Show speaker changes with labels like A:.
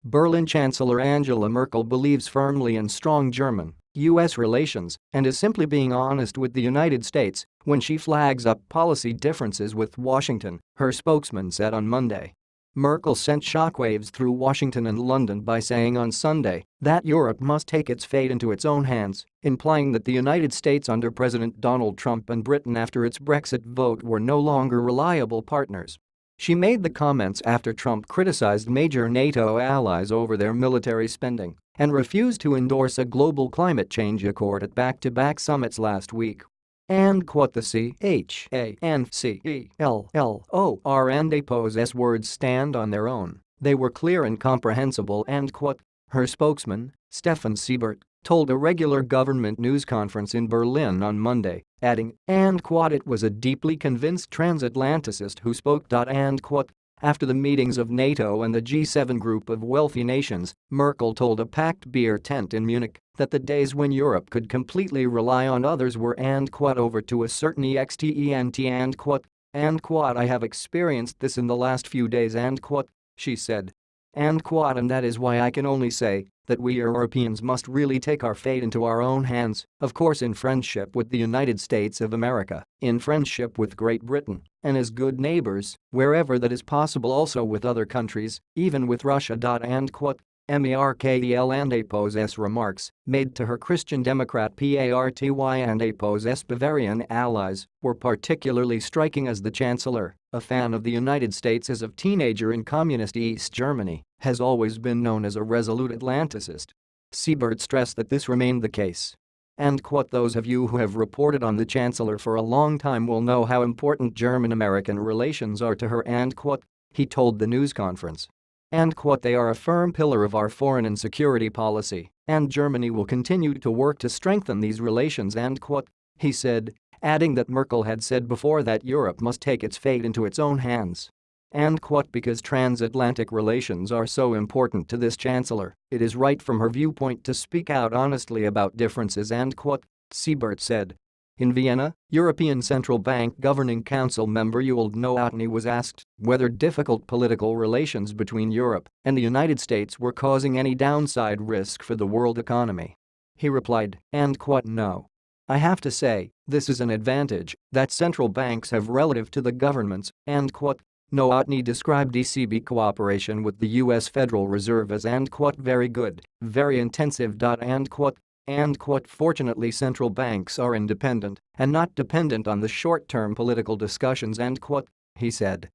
A: Berlin Chancellor Angela Merkel believes firmly in strong German-US relations and is simply being honest with the United States when she flags up policy differences with Washington, her spokesman said on Monday. Merkel sent shockwaves through Washington and London by saying on Sunday that Europe must take its fate into its own hands, implying that the United States under President Donald Trump and Britain after its Brexit vote were no longer reliable partners. She made the comments after Trump criticized major NATO allies over their military spending and refused to endorse a global climate change accord at back-to-back summits last week. And quote the CHANCELLOR and APO's S words stand on their own, they were clear and comprehensible and quote, her spokesman, Stefan Siebert, told a regular government news conference in Berlin on Monday, adding, and quote, it was a deeply convinced transatlanticist who spoke. And quote, after the meetings of NATO and the G7 group of wealthy nations, Merkel told a packed beer tent in Munich that the days when Europe could completely rely on others were and quote, over to a certain extent and quote, I have experienced this in the last few days and quote, she said. And quote, and that is why I can only say that we Europeans must really take our fate into our own hands, of course in friendship with the United States of America, in friendship with Great Britain, and as good neighbors, wherever that is possible also with other countries, even with Russia. And quote, Merkel and APO's remarks, made to her Christian Democrat Party and APO's Bavarian allies, were particularly striking as the chancellor, a fan of the United States as a teenager in communist East Germany, has always been known as a resolute Atlanticist. Siebert stressed that this remained the case. And quote, those of you who have reported on the chancellor for a long time will know how important German-American relations are to her and quote, he told the news conference. And quote, they are a firm pillar of our foreign and security policy, and Germany will continue to work to strengthen these relations and quote, he said, adding that Merkel had said before that Europe must take its fate into its own hands. And quote, because transatlantic relations are so important to this chancellor, it is right from her viewpoint to speak out honestly about differences and quote, Siebert said. In Vienna, European Central Bank Governing Council member Ewald Nowotny was asked whether difficult political relations between Europe and the United States were causing any downside risk for the world economy. He replied, and quote, no. I have to say, this is an advantage that central banks have relative to the governments, and quote, Nowotny described ECB cooperation with the U.S. Federal Reserve as and quote, very good, very intensive. And quote, fortunately central banks are independent and not dependent on the short-term political discussions and quote, he said.